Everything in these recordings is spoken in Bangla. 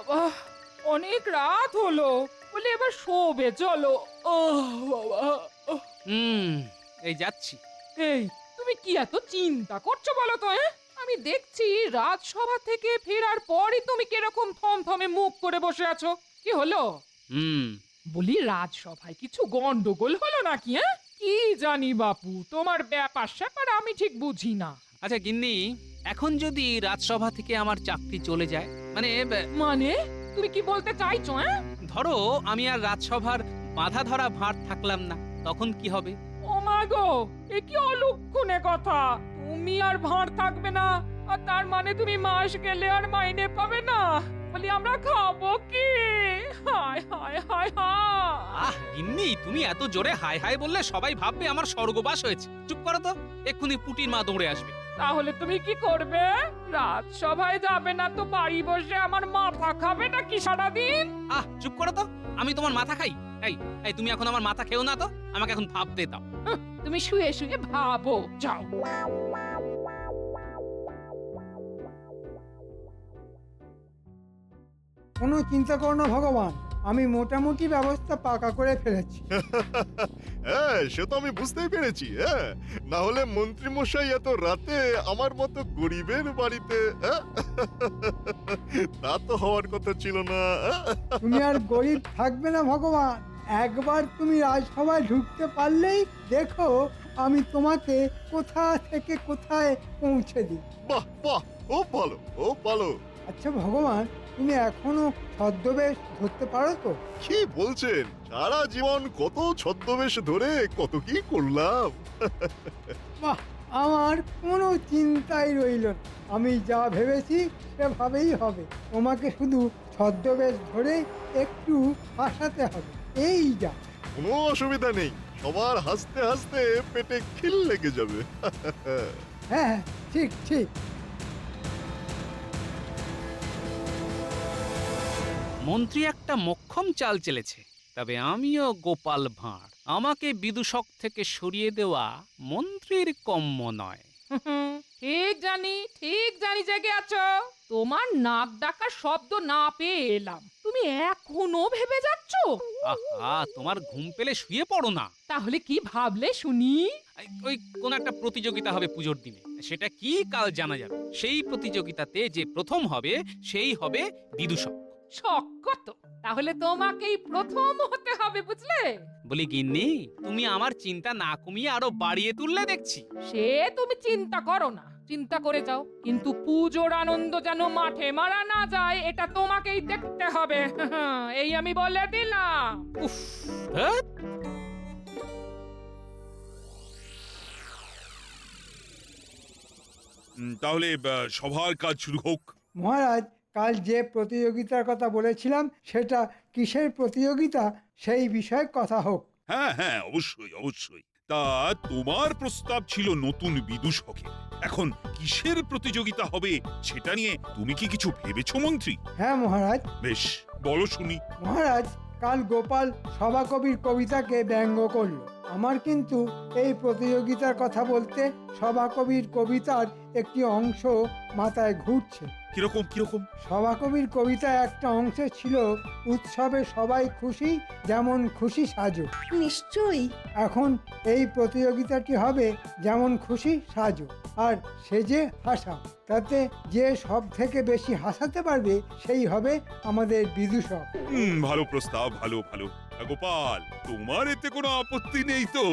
বাবা, অনেক রাত হলো, বলে এবার শোবে চলো। বাবা। আহ, হুম, এই যাচ্ছি। এই, তুমি কি এত চিন্তা করছো বলো তো? আমি দেখছি রাজসভা থেকে ফেরার পরই তুমি কিরকম থমথমে মুখ করে বসে আছো। কি হলো? হুম। বলি রাজসভায় কিছু গন্ডগোল হলো নাকি? কি জানি বাপু, তোমার ব্যাপার স্যাপার আমি ঠিক বুঝি না। আচ্ছা গিন্নি, এখন যদি রাজসভা থেকে আমার চাকরি চলে যায়, মানে মানে তুমি কি বলতে চাইছো? ধরো আমি আর রাজসভার বাধা ধরা ভার থাকলাম না, তখন কি হবে? ও মা গো, এ কি অলক্ষণে কথা! তুমি আর ভাঁড় থাকবে না, আর তার মানে তুমি মাস গেলে আর মাইনে পাবে না। বলি আমরা খাবো কি? হায় হায় হায় হায়! গিন্নি, তুমি এত জোরে হাই হাই বললে সবাই ভাববে আমার স্বর্গবাস হয়েছে। চুপ করো তো, এক্ষুনি পুটির মা দৌড়ে আসবে। তাহলে তুমি কি করবে? রাজসভায় যাবে না তো বাড়ি বসে আমার মাথা খাবে নাকি সারাদিন? চুপ করো তো, আমি তোমার মাথা খাই? এই এই তুমি এখন আমার মাথা খেও না তো, আমাকে এখন ভাবতে দাও। তুমি শুয়ে শুয়ে ভাবো, যাও। কোনো চিন্তা করো না ভগবান, আমি মোটামুটি ব্যবস্থা পাকা করে ফেলেছি। হ্যাঁ, সে তো আমি বুঝতেই পেরেছি। হ্যাঁ, না হলে মন্ত্রী মশাই এত রাতে আমার মতো গরিবের বাড়িতে, তা তো হওয়ার কথা ছিল না। তুমি আর গরিব থাকবে না ভগবান। একবার তুমি রাজসভায় ঢুকতে পারলেই দেখো আমি তোমাকে কোথা থেকে কোথায় পৌঁছে দিই। বাহ বাহ, খুব ভালো, খুব ভালো। আচ্ছা ভগবান, তুমি এখনো ছদ্মবেশ ধরতে পারো তো? কি বলছেন? সারা জীবন কত ছদ্মবেশ ধরে কত কি করলাম। বাহ, আমার কোনো চিন্তাই রইল না। আমি যা ভেবেছি সেভাবেই হবে। তোমাকে শুধু ছদ্মবেশ ধরে একটু হাসাতে হবে, এই যা। কোনো অসুবিধা নেই, সবার হাসতে হাসতে পেটে খিল লেগে যাবে। হ্যাঁ হ্যাঁ, ঠিক ঠিক। মন্ত্রী একটা মোক্ষম চাল চেলেছে, তবে আমিও গোপাল ভাঁড়। আমাকে বিদূষক থেকে সরিয়ে দেওয়া মন্ত্রীর কম্য নয়। ঠিক জানি জেগে আছো। তোমার নাক ডাকার শব্দ না পেয়ে এলাম, তুমি এখনো ভেবে যাচ্ছো? তোমার ঘুম পেলে শুয়ে পড়ো না। তাহলে কি ভাবলে শুনি? ওই কোন একটা প্রতিযোগিতা হবে পুজোর দিনে, সেটা কি কাল জানা যাবে। সেই প্রতিযোগিতাতে যে প্রথম হবে সেই হবে বিদূষক। শক্কত, তাহলে তোমাকেই প্রথম হতে হবে, বুঝলে? বলি গিন্নি, তুমি আমার চিন্তা না কমিয়ে আরো বাড়িয়ে তুললে দেখছি। সে তুমি চিন্তা করো না, চিন্তা করে যাও, কিন্তু পুজোর আনন্দ যেন মাঠে মারা না যায়, এটা তোমাকেই দেখতে হবে। এই আমি বলে দিলাম। উফ, ধ্যাৎ। তাহলে সভার কাজ শুরু হোক। মহারাজ, কাল যে প্রতিযোগিতার কথা বলেছিলাম সেটা কিসের প্রতিযোগিতা সেই বিষয়ে কথা হোক। হ্যাঁ হ্যাঁ, অবশ্যই অবশ্যই। তা তোমার প্রস্তাব ছিল নতুন বিদূষকের। এখন কিসের প্রতিযোগিতা হবে সেটা নিয়ে তুমি কি কিছু ভেবেছো মন্ত্রী? হ্যাঁ মহারাজ। বেশ, বলো শুনি। মহারাজ, কাল গোপাল সভাকবির কবিতাকে ব্যঙ্গ করল। আমার কিন্তু এই প্রতিযোগিতার কথা বলতে সভাকবির কবিতার একটি অংশ মাথায় ঘুরছে। কিরকম কিরকম? সভাকবির কবিতায় একটা অংশে ছিল, উৎসবে সবাই খুশি, যেমন খুশি সাজো। নিশ্চয়ই। এখন এই প্রতিযোগিতাটি হবে যেমন খুশি সাজো আর সেজে হাসা। তাতে যে সব থেকে বেশি হাসাতে পারবে সেই হবে আমাদের বিদূষক। ভালো প্রস্তাব, ভালো ভালো। গোপাল, তোমার এতে কোনো আপত্তি নেই তো?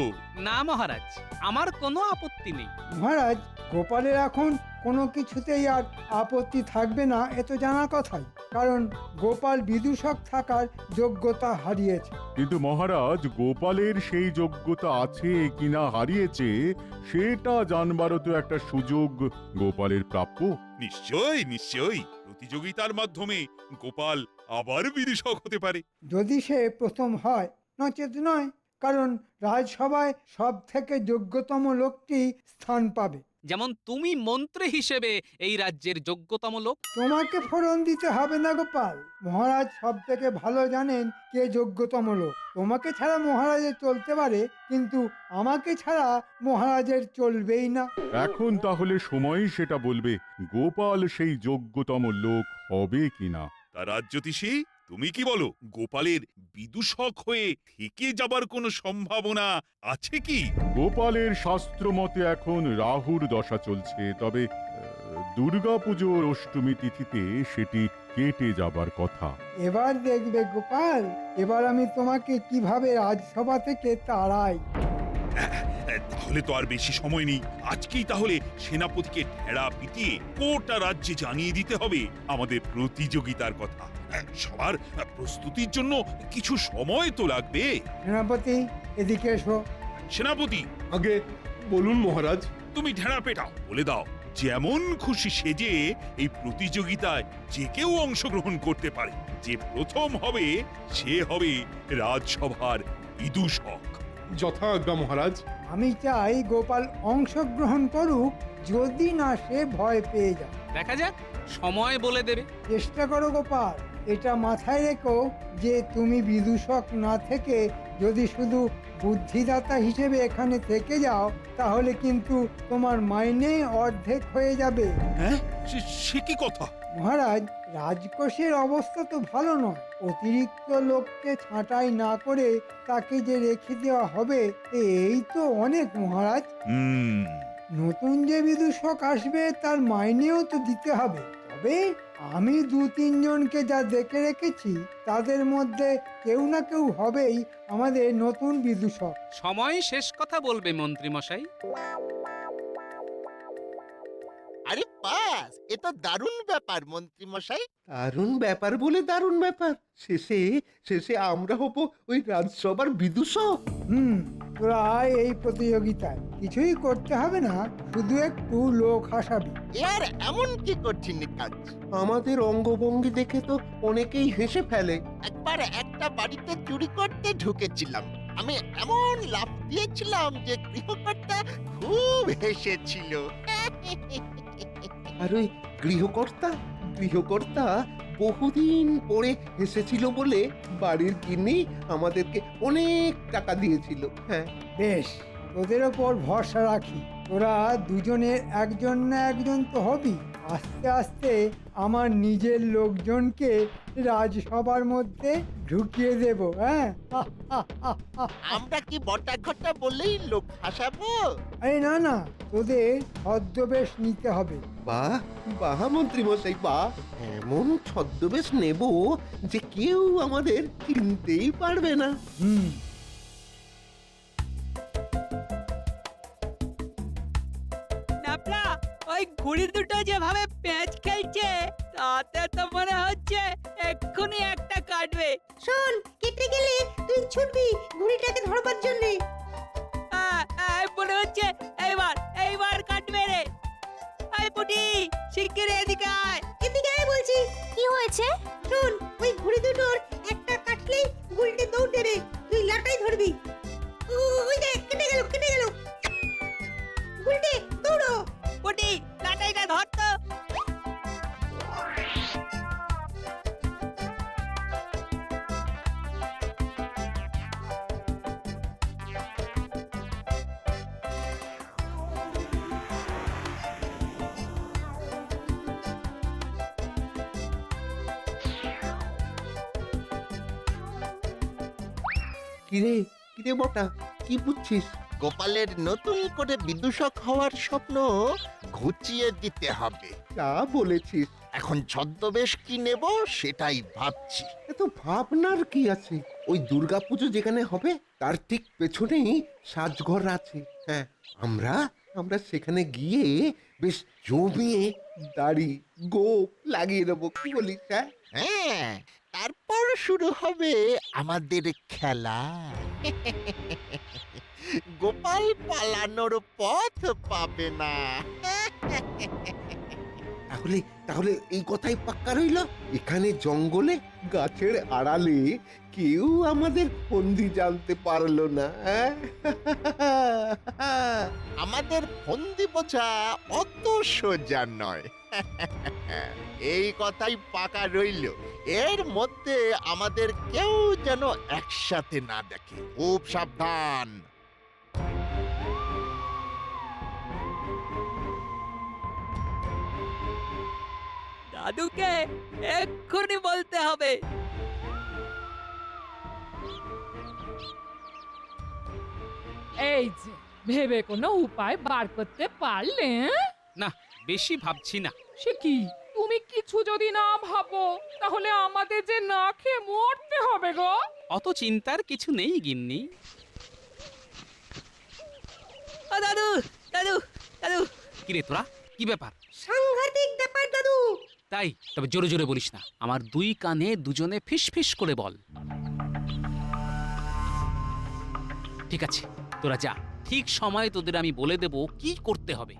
না মহারাজ, আমার কোনো আপত্তি নেই। মহারাজ, গোপালের এখন কোনো কিছুতেই আর আপত্তি থাকবে না, এ তো জানা কথাই। কারণ গোপাল বিদূষক থাকার যোগ্যতা হারিয়েছে। কিন্তু মহারাজ, গোপালের সেই যোগ্যতা আছে কিনা হারিয়েছে সেটা জানবারও তো একটা সুযোগ গোপালের প্রাপ্য। নিশ্চয়ই নিশ্চয়ই, প্রতিযোগিতার মাধ্যমে গোপাল আবার বিদূষক হতে পারে। যদি সে প্রথম হয়, নচেত নয়। কারণ রাজসভায় সব থেকে যোগ্যতম লোকটি স্থান পাবে। যেমন তুমি মন্ত্রী হিসেবে এই রাজ্যের যোগ্যতম লোক। তোমাকে ফোড়ন দিতে হবে না গোপাল। মহারাজ সব থেকে ভালো জানেন কে যোগ্যতম লোক। তোমাকে ছাড়া মহারাজের চলতে পারে, কিন্তু আমাকে ছাড়া মহারাজের চলবেই না। এখন তাহলে সময়ই সেটা বলবে গোপাল সেই যোগ্যতম লোক হবে কিনা। তা রাজ্যতীষী তুমি কি বলো, গোপালের বিদূষক হয়ে থেকে যাবার কোনো সম্ভাবনা আছে কি? গোপালের শাস্ত্র মতে এখন রাহুর দশা চলছে, তবে দুর্গাপুজোর অষ্টমী তিথিতে সেটি কেটে যাবার কথা। এবার দেখবে গোপাল, এবার আমি তোমাকে কিভাবে রাজসভা থেকে তাড়াই। তাহলে তো আর বেশি সময় নেই। আজকেই তাহলে সেনাপতিকে ঢেড়া পিটিয়ে গোটা রাজ্যে জানিয়ে দিতে হবে আমাদের প্রতিযোগিতার কথা। সবার প্রস্তুতির জন্য কিছু সময় তো লাগবে। সেনাপতি, এদিকে এসো। সেনাপতি, আগে বলুন মহারাজ। তুমি ঢেড়া পেটাও, বলে দাও যেমন খুশি সেজে এই প্রতিযোগিতায় যে কেউ অংশগ্রহণ করতে পারে। যে প্রথম হবে সে হবে রাজসভার বিদূষক। যথাজ্ঞা মহারাজ। আমি চাই গোপাল অংশগ্রহণ করুক, যদি না সে ভয় পেয়ে যায়। দেখা যাক, সময় বলে দেবে। চেষ্টা করো গোপাল, এটা মাথায় রেখো যে তুমি বিদূষক না থেকে যদি শুধু বুদ্ধিদাতা হিসেবে এখানে থেকে যাও, তাহলে কিন্তু তোমার মাইনে অর্ধেক হয়ে যাবে। হ্যাঁ, সে কি কথা? মহারাজ, রাজকোষের অবস্থা তো ভালো নয়। অতিরিক্ত লোককে ছাঁটাই না করে তাকে যে রেখে দেওয়া হবে, এই তো অনেক মহারাজ। নতুন যে বিদূষক আসবে তার মাইনেও তো দিতে হবে। তবে আমি 2-3 জনকে যা দেখে রেখেছি, তাদের মধ্যে কেউ না কেউ হবেই আমাদের নতুন বিদূষক। সময় শেষ কথা বলবে মন্ত্রী মশাই। আরে বাস, এ তো দারুণ ব্যাপার মন্ত্রী মশাই। দারুণ ব্যাপার বলে দারুণ ব্যাপার, শেষে শেষে আমরা হব ওই রাজসভার বিদূষক। তোরা এই প্রতিযোগিতায় কিছুই করতে হবে না, শুধু একটু লোক হাসাবি। এর এমন কি করছেন কাজ? আমাদের অঙ্গভঙ্গি দেখে তো অনেকেই হেসে ফেলে। একবার একটা বাড়িতে চুরি করতে ঢুকেছিলাম, আমি এমন লাফ দিয়েছিলাম যে গৃহকর্তা খুব হেসেছিল। আর ওই গৃহকর্তা বহুদিন পরে হেসেছিল বলে বাড়ির গিন্নি আমাদেরকে অনেক টাকা দিয়েছিল। হ্যাঁ, বেশ, তোদের ওপর ভরসা রাখি। তোরা দুজনের একজন না একজন তো হবি। আস্তে আস্তে আমার নিজের লোকজনকে রাজসভার মধ্যে ঢুকিয়ে দেব। হ্যাঁ, আমরা কি বটা ঘটা বললেই লোক হাসাবো? আরে না না, তোদের ছদ্মবেশ নিতে হবে। বাহ বাহ মন্ত্রী মশাই, বাহ! এমন ছদ্মবেশ নেব যে কেউ আমাদের চিনতেই পারবে না। নাপলা, ওই ঘুড়ি দুটো যেভাবে প্যাঁচ খেলছে, তাতে তো মনে হচ্ছে এক্ষুনি একটা কাটবে। শোন, কেটে গেলে তুই ছুটবি ঘুড়িটাকে ধরবার জন্য। মনে হচ্ছে এইবার কাটবে রে। আই পুটি, শিগগির এদিকে আয়। এদিকে আয় বলছি। কি হয়েছে? শোন, ওই ঘুড়ি দুটোর একটা কাটলেই গুলটে দৌড় দেবে, তুই লাটাই ধরবি। ওই দেখ, কেটে গেল। গুলটে দৌড়ো। পুটি, লাটাইটা ধর তো। কিরে বটা, কি বুঝছিস? গোপালের নতুন করে বিদূষক হওয়ার স্বপ্ন ঘুচিয়ে দিতে হবে। যা বলেছিস। এখন ছদ্মবেশ কি নেব সেটাই ভাবছি। এত ভাবনার কি আছে? ওই দুর্গাপুজো যেখানে হবে তার ঠিক পেছনেই সাজঘর আছে। হ্যাঁ, আমরা সেখানে গিয়ে বেশ জমিয়ে দাড়ি গোপ লাগিয়ে দেবো, কি বলিস? হ্যাঁ, তারপর শুরু হবে আমাদের খেলা। গোপাল পালানোর পথ পাবে না। তাহলে এই কথাই পাক্কা রইল। এখানে জঙ্গলে গাছের আড়ালে কেউ আমাদের ফন্দি জানতে পারলো না। আমাদের ফন্দি বোঝা অত সোজা নয়। এই কথাই পাকা রইল। এর মধ্যে আমাদের কেউ যেন একসাথে না দেখে, খুব সাবধান। দাদুকে এক্ষুনি বলতে হবে। এই যে ভেবে কোনো উপায় বার করতে পারলে হ্যাঁ? না, বেশি ভাবছি না। সে কি, তুমি কিছু যদি না ভাবো তাহলে আমাদের যে না খেয়ে মরতে হবে গো। অত চিন্তার কিছু নেই গিন্নি। ও দাদু, দাদু, দাদু। কিরে তোরা, কি ব্যাপার? সাংঘাতিক ব্যাপার দাদু। তাই? তবে জোরে জোরে বলিস না, আমার দুই কানে দুজনে ফিস ফিস করে বল। ঠিক আছে, তোরা যা, ঠিক সময়ে তোদের আমি বলে দেব কি করতে হবে।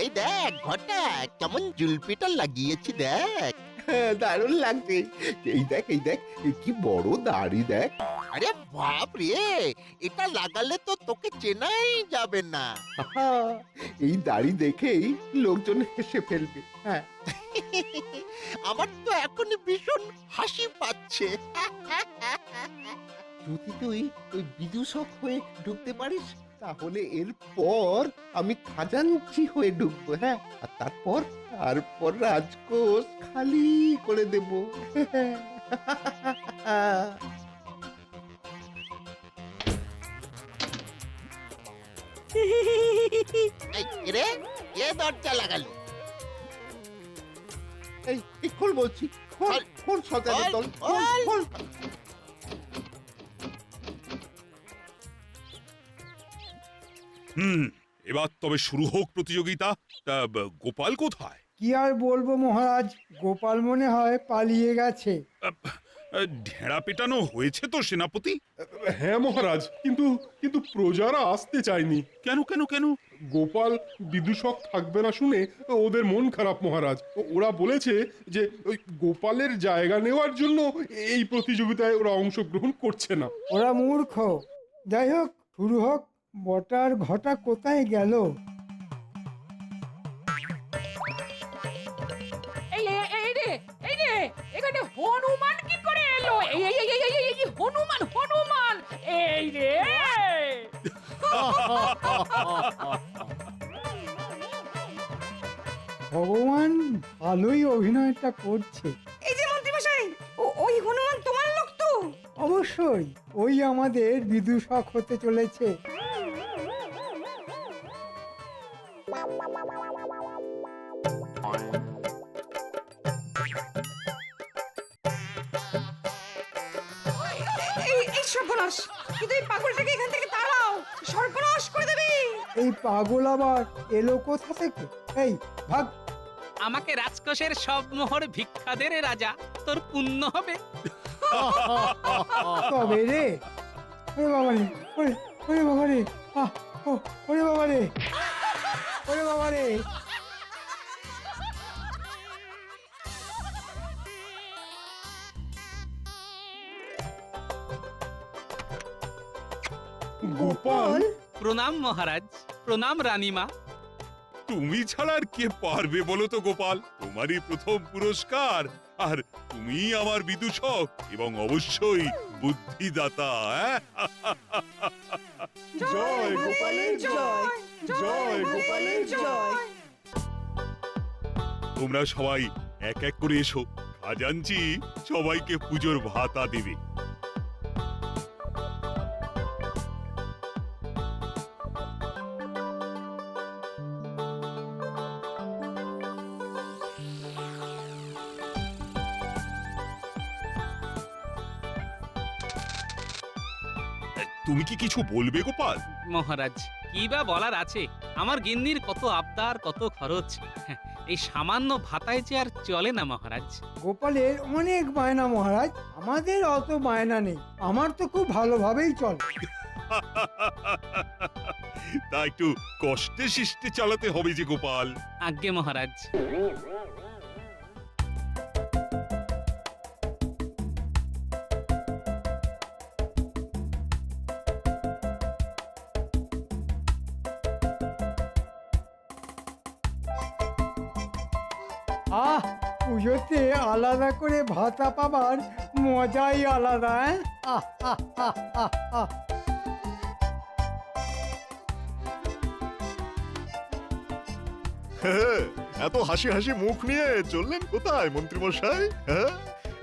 এই দেখ ঘটা কেমন জুলপিটা লাগিয়েছি দেখ। হ্যাঁ, দারুণ লাগছে। এই দেখ, এই দেখ, কি বড় দাড়ি দেখ। আরে বাপ রে, এটা লাগালে তো তোকে চেনাই যাবে না। আহা, এই দাড়ি দেখেই লোকজন হেসে ফেলবে। হ্যাঁ, আমার তো এখনই ভীষণ হাসি পাচ্ছে। যদি তুই ওই বিদূষক হয়ে ঢুকতে পারিস তাহলে এরপর আমি খাজাঞ্চি হয়ে ঢুকবো। হ্যাঁ, আর তারপর রাজকোষ খালি করে দেব। এই রে, কে দরজা লাগালো? এই খোল বলছি, খোল, খোল শয়তানের দল, খোল, খোল। এবার তবে শুরু হোক প্রতিযোগিতা। তা গোপাল কোথায়? কি আর বলবো মহারাজ, গোপাল মনে হয় পালিয়ে গেছে। ঢেড়া পেটানো হয়েছে তো সেনাপতি? হ্যাঁ মহারাজ, কিন্তু কিন্তু প্রজারা আসতে চায়নি। কেন কেন কেন? গোপাল বিদূষক থাকবে না শুনে ওদের মন খারাপ মহারাজ। ওরা বলেছে যে ওই গোপালের জায়গা নেওয়ার জন্য এই প্রতিযোগিতায় ওরা অংশগ্রহণ করছে না। ওরা মূর্খ। যাই হোক, শুরু হোক। বটার ঘটা কোথায় গেল? এই রে, এখানে হনুমান কি করে এলো? এই হনুমান, হনুমান, এই রে। ভগবান ভালোই অভিনয়টা করছে। এই যে মন্ত্রী মশাই, ওই হনুমান তোমার লোক তো? অবশ্যই, ওই আমাদের বিদূষক হতে চলেছে। এই সর্বনাশ, কিন্তু এই পাগলটাকে এখান থেকে তাড়াও, সর্বনাশ করে দেবে। এই পাগল আবার এলো কোথা থেকে? এই ভাগ। আমাকে রাজকোষের সব মোহর ভিক্ষা দে রে রাজা, তোর পুণ্য হবে। তবে রে, ওরে বাবা রে, ওরে বাবা রে, ওরে বাবা রে, ওরে বাবা রে। গোপাল, প্রণাম মহারাজ, প্রণাম রানীমা। তুমি ছাড়া আর কে পারবে বলো তো গোপাল? তোমারই প্রথম পুরস্কার, আর তুমি আমার বিদূষক এবং অবশ্যই বুদ্ধিদাতা। জয় গোপালের জয়, জয় গোপালের জয়। তোমরা সবাই এক এক করে এসো, খাজাঞ্চি সবাইকে পুজোর ভাতা দেবে। তুমি কি কিছু বলবে গোপাল? মহারাজ, কি বা বলার আছে, আমার গিন্নির কত আবদার, কত খরচ। এই সামান্য ভাতায় যে আর চলে না মহারাজ। গোপালের অনেক বায়না মহারাজ, আমাদের অত বায়না নেই। আমার তো খুব ভালোভাবেই চলে। তা একটু কষ্টে শিষ্টে চালাতে হবে যে গোপাল। আজ্ঞে মহারাজ। আহ, পুজোতে আলাদা করে ভাতা পাবার মজাই আলাদা। আহ, আহ, আহ, আহ, আহ। হ্যাঁ, এত হাসি হাসি মুখ নিয়ে চললেন কোথায় মন্ত্রীমশাই? হ্যাঁ,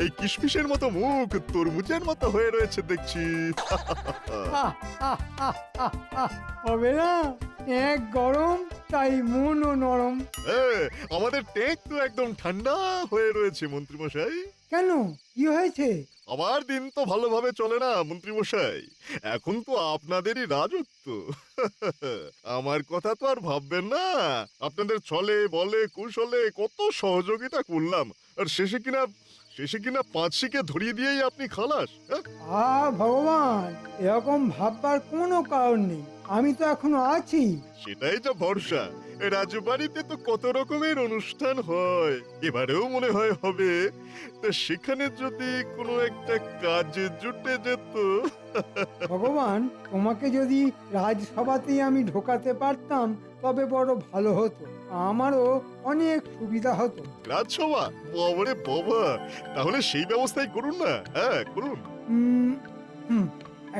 এই কিশমিশের মতো মুখ তরমুজের মতো হয়ে রয়েছে দেখছি। আহ, আহ, আহ, আহ, আহ। হবে না, এক গরম তাই মনও নরম। হ্যাঁ, আমাদের টেক তো একদম ঠান্ডা হয়ে রয়েছে মন্ত্রীমশাই। কেন, কি হয়েছে? আমার দিন তো ভালোভাবে চলে না মন্ত্রীমশাই, এখন তো আপনাদেরই রাজত্ব। আমার কথা তো আর ভাববেন না, আপনাদের ছলে বলে কুশলে কত সহযোগিতা করলাম, আর শেষে কিনা পাঁচশিকে ধরিয়ে দিয়েই আপনি খালাস। হ্যাঁ? ভগবান, এরকম ভাববার কোনো কারণ নেই, আমি তো এখনো আছি। সেটাই তো ভরসা। রাজবাড়িতে তো কত রকমের অনুষ্ঠান হয়, এবারেও মনে হয় হবে। তা সেখানে যদি কোনো একটা কাজে জুটে যেত। ভগবান, তোমাকে যদি রাজসভাতেই আমি ঢোকাতে পারতাম তবে বড় ভালো হতো, আমারও অনেক সুবিধা হতো। রাজসভা? বাবারে বাবা, তাহলে সেই ব্যবস্থাই করুন না। হ্যাঁ, করুন।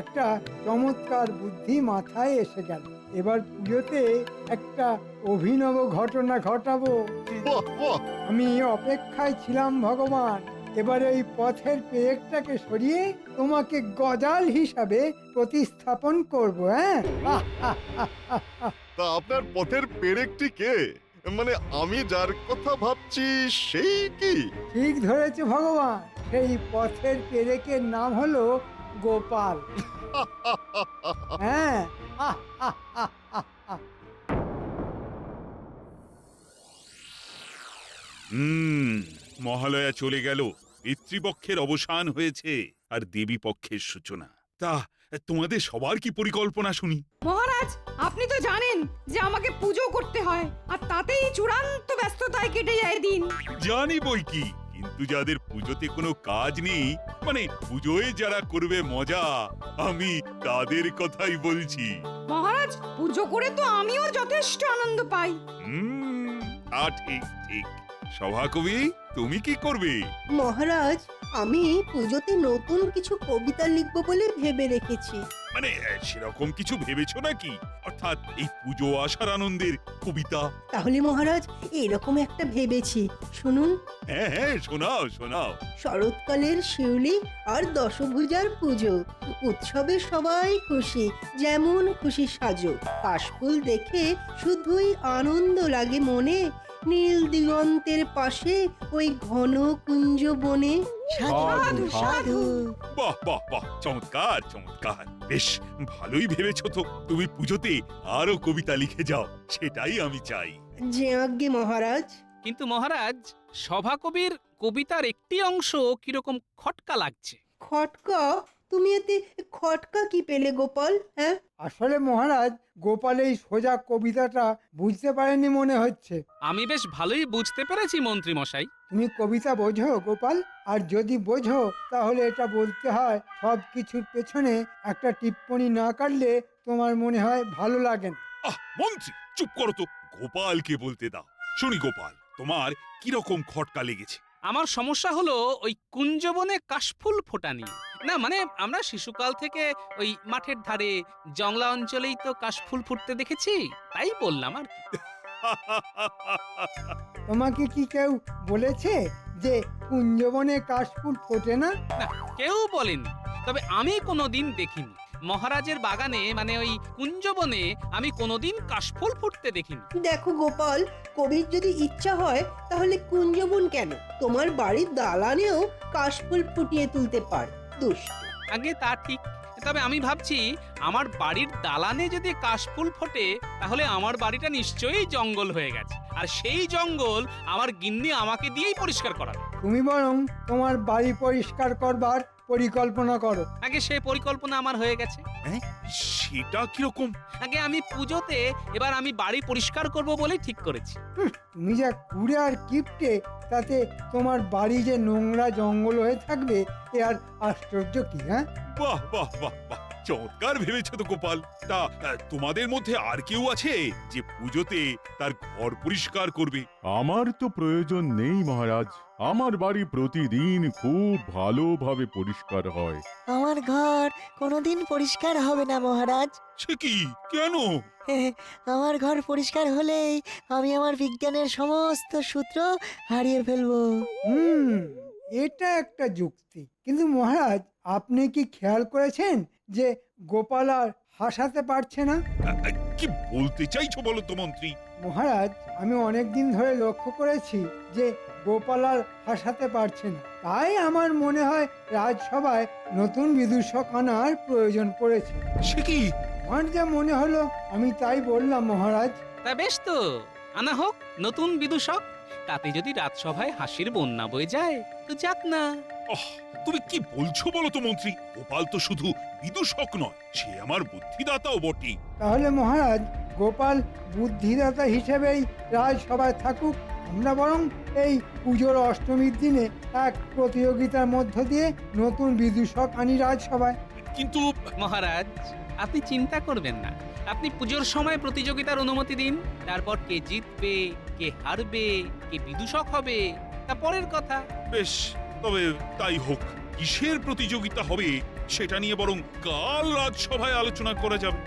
একটা চমৎকার বুদ্ধি মাথায় এসে গেল। এবার পুজোতে একটা অভিনব ঘটনা ঘটাবো। বাহ বাহ, আমি অপেক্ষায় ছিলাম ভগবান, এবার এই পথের পেরেকটাকে সরিয়ে তোমাকে গজাল হিসাবে প্রতিস্থাপন করব। হ্যাঁ, তা আপনার পথের পেরেকটি কে? মানে আমি যার কথা ভাবছি সেই কি? ঠিক ধরেছে ভগবান, সেই পথের পেরেকের নাম হলো গোপাল। হ্যাঁ, মহালয়া চলে গেল, পিতৃপক্ষের অবসান হয়েছে আর দেবী পক্ষের সূচনা। তা তোমাদের সবার কি পরিকল্পনা শুনি? মহারাজ, আপনি তো জানেন যে আমাকে পুজো করতে হয়, আর তাতেই চূড়ান্ত ব্যস্ততায় কেটে যায় দিন। জানি বই কি, কিন্তু যাদের পুজোতে কোনো কাজ নেই, মানে পুজোয় যারা করবে মজা, আমি তাদের কথাই বলছি। মহারাজ, পুজো করে তো আমিও যথেষ্ট আনন্দ পাই। ঠিক ঠিক। সভাকবি, তুমি কি করবে? মহারাজ, আমি পুজোতে নতুন কিছু কবিতা লিখব বলে ভেবে রেখেছি। মানে সেরকম কিছু ভেবেছো নাকি? অর্থাৎ এই পুজো আসার আনন্দের কবিতা? তাহলে মহারাজ, এরকম একটা ভেবেছি, শুনুন। হ্যাঁ হ্যাঁ, শোনাও শোনাও। শরৎকালের শিউলি আর দশভুজার পুজো, উৎসবে সবাই খুশি, যেমন খুশি সাজো, কাশফুল দেখে শুধুই আনন্দ লাগে মনে, নীল দিগন্তের পাশে ওই ঘন কুঞ্জ বনে। সাধু, সাধু। বাহ বাহ বাহ, চমৎকার চমৎকার, বেশ ভালোই ভেবেছো তো। তুমি পুজোতে আরো কবিতা লিখে যাও, সেটাই আমি চাই। যে আজ্ঞে মহারাজ। কিন্তু মহারাজ, সভাকবির কবিতার একটি অংশ কিরকম খটকা লাগছে। খটকা? তুমি এতে খটকা কি পেলে গোপাল? হ্যাঁ, আসলে মহারাজ, গোপাল এই সোজা কবিতাটা বুঝতে পারেনি মনে হচ্ছে। আমি বেশ ভালোই বুঝতে পেরেছি মন্ত্রী মশাই। তুমি কবিতা বোঝো গোপাল? আর যদি বোঝো তাহলে এটা বলতে হয়, সব কিছুর পেছনে একটা টিপ্পনি না কাটলে তোমার মনে হয় ভালো লাগে না। মন্ত্রী চুপ করো তো, গোপালকে বলতে দাও। শুনি গোপাল, তোমার কিরকম খটকা লেগেছে? আমার সমস্যা হলো ওই কুঞ্জবনে কাশফুল ফোটা নিয়ে। না মানে আমরা শিশুকাল থেকে ওই মাঠের ধারে জংলা অঞ্চলেই তো কাশফুল ফুটতে দেখেছি, তাই বললাম আর কি। তোমাকে কি কেউ বলেছে যে কুঞ্জবনে কাশফুল ফোটে না? না, কেউ বলেনি, তবে আমি কোনোদিন দেখিনি। মহারাজের বাগানে মানে ওই কুঞ্জবনে আমি কোনোদিন কাশফুল ফুটতে দেখিনি। দেখো গোপাল, কবির যদি ইচ্ছা হয় তাহলে কুঞ্জবন কেন, তোমার বাড়ির দালানেও কাশফুল ফুটিয়ে তুলতে পার। দুষ্ট। আগে তা ঠিক, তবে আমি ভাবছি আমার বাড়ির দালানে যদি কাশফুল ফোটে তাহলে আমার বাড়িটা নিশ্চয়ই জঙ্গল হয়ে গেছে, আর সেই জঙ্গল আমার গিন্নি আমাকে দিয়েই পরিষ্কার করাবে। তুমি বরং তোমার বাড়ি পরিষ্কার করবার পরিকল্পনা করো। আগে সেই পরিকল্পনা আমার হয়ে গেছে। সেটা কিরকম? আগে আমি পুজোতে এবার আমি বাড়ি পরিষ্কার করব বলেই ঠিক করেছি। তুমি যা কুড়ে আর কিপটে, তাতে তোমার বাড়ি যে নোংরা জঙ্গল হয়ে থাকবে এ আর আশ্চর্য কি? হ্যাঁ, বাহ বাহ বাহ বাহ, চমৎকার ভেবেছো তো গোপাল। তা তোমাদের মধ্যে আর কেউ আছে যে পুজোতে তার ঘর পরিষ্কার করবে? আমার তো প্রয়োজন নেই মহারাজ, আমার বাড়ি প্রতিদিন খুব ভালোভাবে পরিষ্কার হয়। আমার ঘর কোনোদিন পরিষ্কার হবে না মহারাজ। সে কি, কেন? আমার ঘর পরিষ্কার হলেই আমি আমার বিজ্ঞানের সমস্ত সূত্র হারিয়ে ফেলবো। এটা একটা যুক্তি, কিন্তু মহারাজ আপনি কি খেয়াল করেছেন যে গোপাল আর হাসাতে পারছে না? কি বলতে চাইছো বলো তো মন্ত্রী? মহারাজ, আমি অনেক দিন ধরে লক্ষ্য করেছি যে গোপাল আর হাসাতে পারছে না। তাই আমার মনে হয় রাজসভায় নতুন বিদূষক আনার প্রয়োজন পড়েছে। সে কি? আমার যা মনে হলো আমি তাই বললাম মহারাজ। তা বেশ তো, আনা হোক নতুন বিদূষক। তাতে যদি রাজসভায় হাসির বন্যা বয়ে যায় তো যাক না। তুমি কি বলছো বলো তো মন্ত্রী? গোপাল তো শুধু বিদূষক নয়, সে আমার বুদ্ধিদাতাও বটে। তাহলে মহারাজ গোপাল বুদ্ধিদাতা হিসেবেই রাজসভায় থাকুক। আমরা বরং এই পুজোর অষ্টমীর দিনে এক প্রতিযোগিতার মধ্য দিয়ে নতুন বিদূষক আনি রাজসভায়। কিন্তু মহারাজ, আপনি চিন্তা করবেন না। আপনি পুজোর সময় প্রতিযোগিতার অনুমতি দিন, তারপর কে জিতবে, কে হারবে, কে বিদূষক হবে তা পরের কথা। বেশ, তবে তাই হোক। কিসের প্রতিযোগিতা হবে সেটা নিয়ে বরং কাল রাজসভায় আলোচনা করা যাবে।